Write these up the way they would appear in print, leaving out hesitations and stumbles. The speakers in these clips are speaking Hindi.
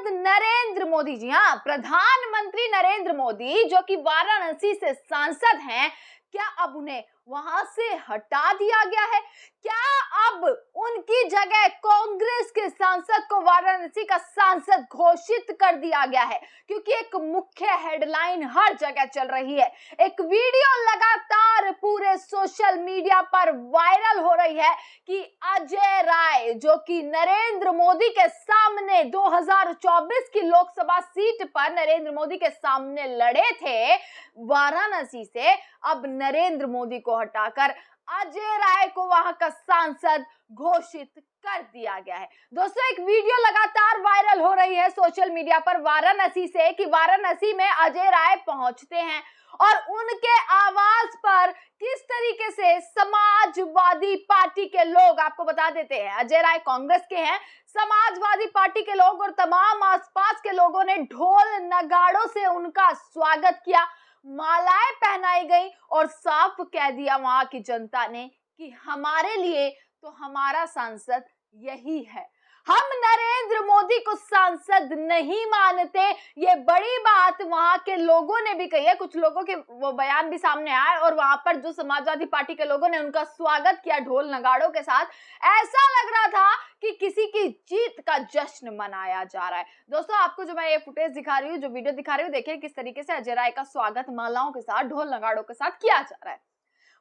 सांसद नरेंद्र मोदी, जी हाँ, प्रधानमंत्री नरेंद्र मोदी जो कि वाराणसी से सांसद हैं, क्या अब उन्हें वहां से हटा दिया गया है? क्या अब उनकी जगह कांग्रेस के सांसद को वाराणसी का सांसद घोषित कर दिया गया है? क्योंकि एक मुख्य हेडलाइन हर जगह चल रही है, एक वीडियो लगातार पूरे सोशल मीडिया पर वायरल हो रही है कि अजय राय जो कि नरेंद्र मोदी के सामने 2024 की लोकसभा सीट पर नरेंद्र मोदी के सामने लड़े थे वाराणसी से, अब नरेंद्र मोदी को हटाकर अजय राय को वहां का सांसद घोषित कर दिया गया है। दोस्तों, एक वीडियो लगातार वायरल हो रही है सोशल मीडिया पर वाराणसी से कि वाराणसी में अजय राय पहुंचते हैं और उनके आवास पर किस तरीके से समाजवादी पार्टी के लोग, आपको बता देते हैं अजय राय कांग्रेस के हैं, समाजवादी पार्टी के लोग और तमाम आसपास के लोगों ने ढोल नगाड़ों से उनका स्वागत किया, मालाएं पहनाई गई और साफ कह दिया वहां की जनता ने कि हमारे लिए तो हमारा सांसद यही है, हम नरेंद्र मोदी को सांसद नहीं मानते। ये बड़ी बात वहां के लोगों ने भी कही है, कुछ लोगों के वो बयान भी सामने आए और वहां पर जो समाजवादी पार्टी के लोगों ने उनका स्वागत किया ढोल नगाड़ों के साथ, ऐसा लग रहा था कि किसी की जीत का जश्न मनाया जा रहा है। दोस्तों, आपको जो मैं ये फुटेज दिखा रही हूँ, जो वीडियो दिखा रही हूँ, देखिए किस तरीके से अजय राय का स्वागत मालाओं के साथ, ढोल नगाड़ों के साथ किया जा रहा है।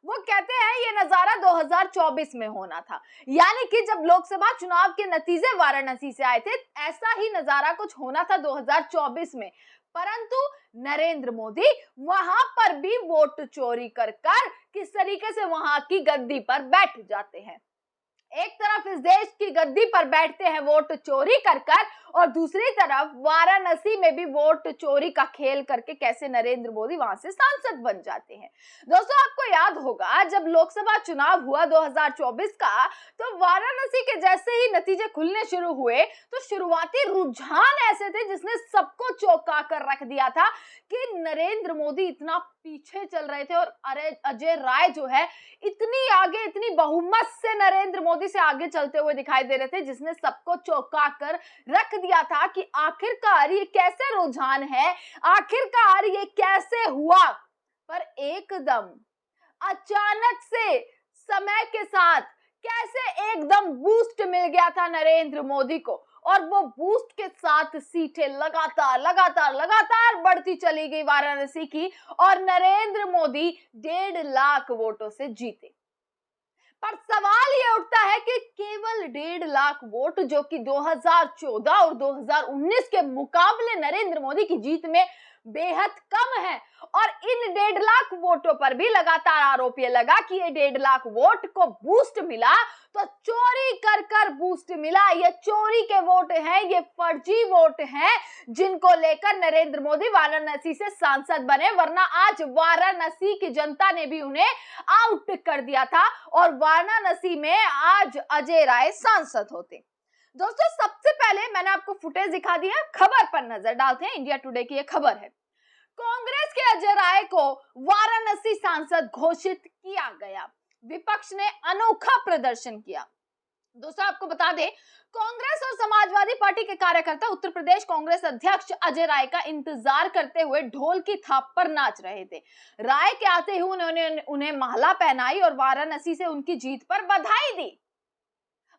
वो कहते हैं ये नजारा 2024 में होना था, यानी कि जब लोकसभा चुनाव के नतीजे वाराणसी से आए थे, ऐसा ही नजारा कुछ होना था 2024 में, परंतु नरेंद्र मोदी वहां पर भी वोट चोरी कर किस तरीके से वहां की गद्दी पर बैठ जाते हैं। एक तरफ इस देश की गद्दी पर बैठते हैं वोट चोरी कर और दूसरी तरफ वाराणसी में भी वोट चोरी का खेल करके कैसे नरेंद्र मोदी वहां से सांसद बन जाते हैं। दोस्तों, आपको याद होगा जब लोकसभा चुनाव हुआ 2024 का, तो वाराणसी के जैसे ही नतीजे खुलने शुरू हुए तो शुरुआती रुझान ऐसे थे जिसने सबको चौंका कर रख दिया था कि नरेंद्र मोदी इतना पीछे चल रहे थे और अजय राय जो है इतनी आगे, इतनी बहुमत से नरेंद्र मोदी से आगे चलते हुए दिखाई दे रहे थे, जिसने सबको चौंका कर रख दिया था कि आखिरकार ये कैसे रुझान है, आखिरकार ये कैसे हुआ। पर एकदम अचानक से समय के साथ कैसे एकदम बूस्ट मिल गया था नरेंद्र मोदी को, और वो बूस्ट के साथ सीटें लगातार बढ़ती चली गई वाराणसी की, और नरेंद्र मोदी 1.5 लाख वोटों से जीते। पर सवाल ये उठता है कि केवल 1.5 लाख वोट जो कि 2014 और 2019 के मुकाबले नरेंद्र मोदी की जीत में बेहद कम है, और इन 1.5 लाख वोटों पर भी लगातार आरोप ये लगा कि ये 1.5 लाख वोट को बूस्ट मिला तो चोरी कर बूस्ट मिला, ये चोरी के वोट हैं, ये फर्जी वोट हैं, जिनको लेकर नरेंद्र मोदी वाराणसी से सांसद बने, वरना आज वाराणसी की जनता ने भी उन्हें आउट कर दिया था और वाराणसी में आज अजय राय सांसद होते। दोस्तों, सबसे पहले मैंने आपको फुटेज दिखा दिया, खबर पर नजर डालते हैं। इंडिया टुडे की यह खबर है, कांग्रेस के अजय राय को वाराणसी सांसद घोषित किया गया, विपक्ष ने अनोखा प्रदर्शन किया। दोस्तों, आपको बता दें, कांग्रेस और समाजवादी पार्टी के कार्यकर्ता उत्तर प्रदेश कांग्रेस अध्यक्ष अजय राय का इंतजार करते हुए ढोल की थाप पर नाच रहे थे। राय के आते ही उन्हें माला पहनाई और वाराणसी से उनकी जीत पर बधाई दी,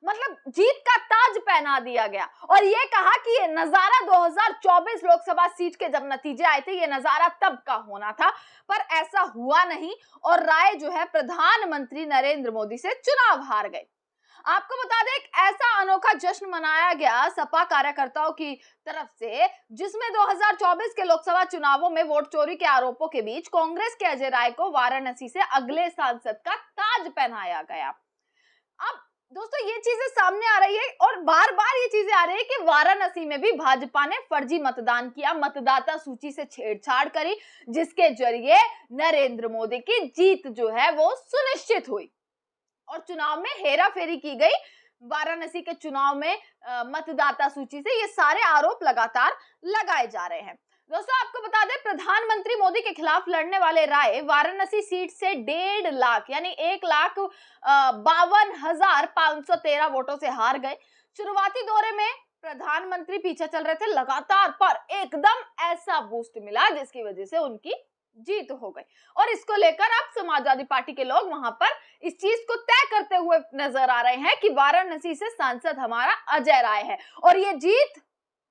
मतलब जीत का ताज पहना दिया गया, और यह कहा कि ये नजारा 2024 लोकसभा सीट के जब नतीजे आए थे, ये नजारा तब का होना था, पर ऐसा हुआ नहीं और राय जो है प्रधानमंत्री नरेंद्र मोदी से चुनाव हार गए। आपको बता दें, एक ऐसा अनोखा जश्न मनाया गया सपा कार्यकर्ताओं की तरफ से, जिसमें 2024 के लोकसभा चुनावों में वोट चोरी के आरोपों के बीच कांग्रेस के अजय राय को वाराणसी से अगले सांसद का ताज पहनाया गया। अब दोस्तों, ये चीजें सामने आ रही है और बार बार ये चीजें आ रही है कि वाराणसी में भी भाजपा ने फर्जी मतदान किया, मतदाता सूची से छेड़छाड़ करी, जिसके जरिए नरेंद्र मोदी की जीत जो है वो सुनिश्चित हुई और चुनाव में हेराफेरी की गई। वाराणसी के चुनाव में मतदाता सूची से ये सारे आरोप लगातार लगाए जा रहे हैं। दोस्तों, आपको बता दें, प्रधानमंत्री मोदी के खिलाफ लड़ने वाले राय वाराणसी सीट से 1.5 लाख यानी 1,52,513 वोटों से हार गए। शुरुआती दौरे में प्रधानमंत्री पीछे चल रहे थे लगातार, पर एकदम ऐसा बूस्ट मिला जिसकी वजह से उनकी जीत हो गई। और इसको लेकर अब समाजवादी पार्टी के लोग वहां पर इस चीज को तय करते हुए नजर आ रहे हैं कि वाराणसी से सांसद हमारा अजय राय है। और ये जीत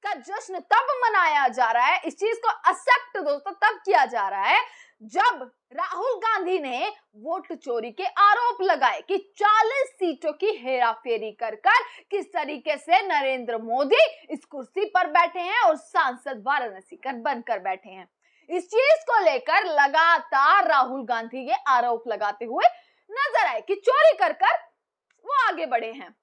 का जश्न तब मनाया जा रहा है, इस चीज को एक्सेप्ट दोस्तों तब किया जा रहा है जब राहुल गांधी ने वोट चोरी के आरोप लगाए कि 40 सीटों की हेराफेरी कर किस तरीके से नरेंद्र मोदी इस कुर्सी पर बैठे हैं और सांसद वाराणसी कर बनकर बैठे हैं। इस चीज को लेकर लगातार राहुल गांधी ये आरोप लगाते हुए नजर आए कि चोरी कर वो आगे बढ़े हैं।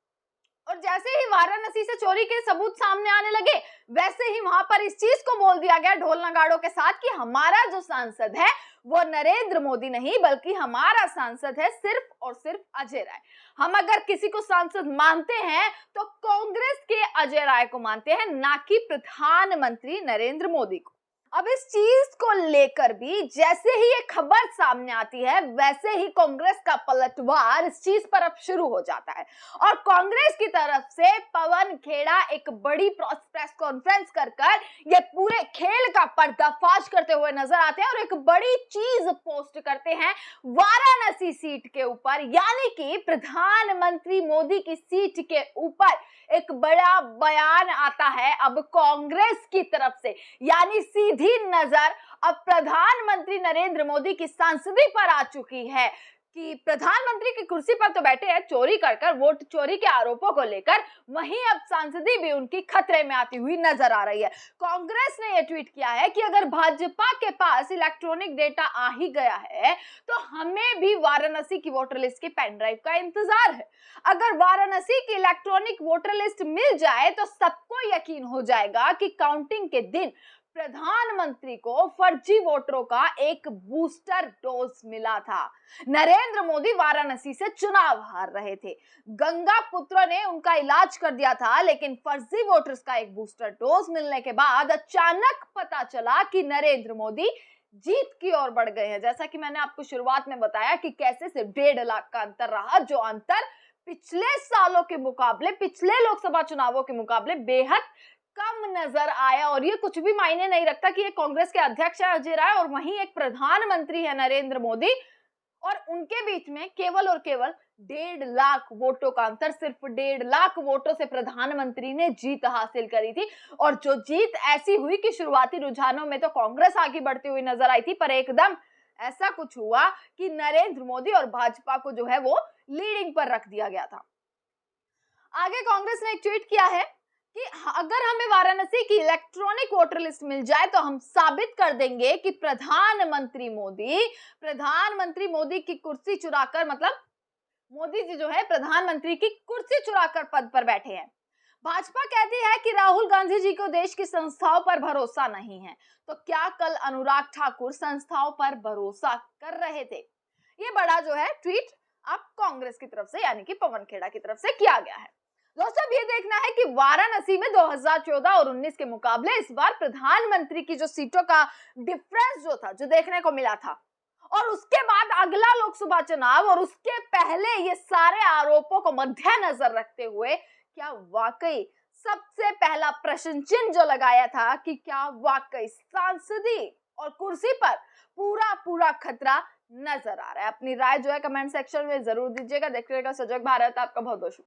और जैसे ही वाराणसी से चोरी के सबूत सामने आने लगे, वैसे ही वहां पर इस चीज को बोल दिया गया ढोल नगाड़ों के साथ कि हमारा जो सांसद है वो नरेंद्र मोदी नहीं बल्कि हमारा सांसद है सिर्फ और सिर्फ अजय राय। हम अगर किसी को सांसद मानते हैं तो कांग्रेस के अजय राय को मानते हैं, ना कि प्रधानमंत्री नरेंद्र मोदी को। अब इस चीज को लेकर भी जैसे ही ये खबर सामने आती है, वैसे ही कांग्रेस का पलटवार इस चीज पर अब शुरू हो जाता है। और कांग्रेस की तरफ से पवन खेड़ा एक बड़ी प्रेस कॉन्फ्रेंस कर ये पूरे खेल का पर्दाफाश करते हुए नजर आते हैं और एक बड़ी चीज पोस्ट करते हैं वाराणसी सीट के ऊपर, यानी कि प्रधानमंत्री मोदी की सीट के ऊपर एक बड़ा बयान आता है अब कांग्रेस की तरफ से, यानी सीधी नजर अब प्रधानमंत्री नरेंद्र मोदी की सांसदी पर आ चुकी है कि प्रधानमंत्री की कुर्सी पर तो बैठे हैं चोरी कर वोट चोरी के आरोपों को लेकर, वहीं अब सांसदी भी उनकी खतरे में आती हुई नजर आ रही है। कांग्रेस ने यह ट्वीट किया है कि अगर भाजपा के पास इलेक्ट्रॉनिक डेटा आ ही गया है तो हमें भी वाराणसी की वोटर लिस्ट की पेन ड्राइव का इंतजार है। अगर वाराणसी की इलेक्ट्रॉनिक वोटर लिस्ट मिल जाए तो सबको यकीन हो जाएगा कि काउंटिंग के दिन प्रधानमंत्री को फर्जी वोटरों का एक बूस्टर डोज मिला था। नरेंद्र मोदी वाराणसी से चुनाव हार रहे थे, गंगा पुत्र ने उनका इलाज कर दिया था, लेकिन फर्जी वोटर्स का एक बूस्टर डोज मिलने के बाद अचानक पता चला कि नरेंद्र मोदी जीत की ओर बढ़ गए हैं। जैसा कि मैंने आपको शुरुआत में बताया कि कैसे से 1.5 लाख का अंतर रहा, जो अंतर पिछले सालों के मुकाबले, पिछले लोकसभा चुनावों के मुकाबले बेहद कम नजर आया। और ये कुछ भी मायने नहीं रखता कि ये कांग्रेस के अध्यक्ष है अजय राय और वहीं एक प्रधानमंत्री है नरेंद्र मोदी, और उनके बीच में केवल और केवल 1.5 लाख वोटों का अंतर। सिर्फ 1.5 लाख वोटों से प्रधानमंत्री ने जीत हासिल करी थी। और जो जीत ऐसी हुई कि शुरुआती रुझानों में तो कांग्रेस आगे बढ़ती हुई नजर आई थी, पर एकदम ऐसा कुछ हुआ कि नरेंद्र मोदी और भाजपा को जो है वो लीडिंग पर रख दिया गया था। आगे कांग्रेस ने एक ट्वीट किया है कि अगर हमें वाराणसी की इलेक्ट्रॉनिक वोटर लिस्ट मिल जाए तो हम साबित कर देंगे कि प्रधानमंत्री मोदी की कुर्सी चुराकर, मतलब मोदी जी जो है प्रधानमंत्री की कुर्सी चुराकर पद पर बैठे हैं। भाजपा कहती है कि राहुल गांधी जी को देश की संस्थाओं पर भरोसा नहीं है, तो क्या कल अनुराग ठाकुर संस्थाओं पर भरोसा कर रहे थे? ये बड़ा जो है ट्वीट अब कांग्रेस की तरफ से, यानी कि पवन खेड़ा की तरफ से किया गया है। दोस्तों अब ये देखना है कि वाराणसी में 2014 और 19 के मुकाबले इस बार प्रधानमंत्री की जो सीटों का डिफरेंस जो था, जो देखने को मिला था, और उसके बाद अगला लोकसभा चुनाव और उसके पहले ये सारे आरोपों को मद्देनजर रखते हुए क्या वाकई सबसे पहला प्रश्न चिन्ह जो लगाया था कि क्या वाकई सांसदी और कुर्सी पर पूरा खतरा नजर आ रहा है। अपनी राय जो है कमेंट सेक्शन में जरूर दीजिएगा। देखते रहिएगा सजग भारत। आपका बहुत बहुत शुक्रिया।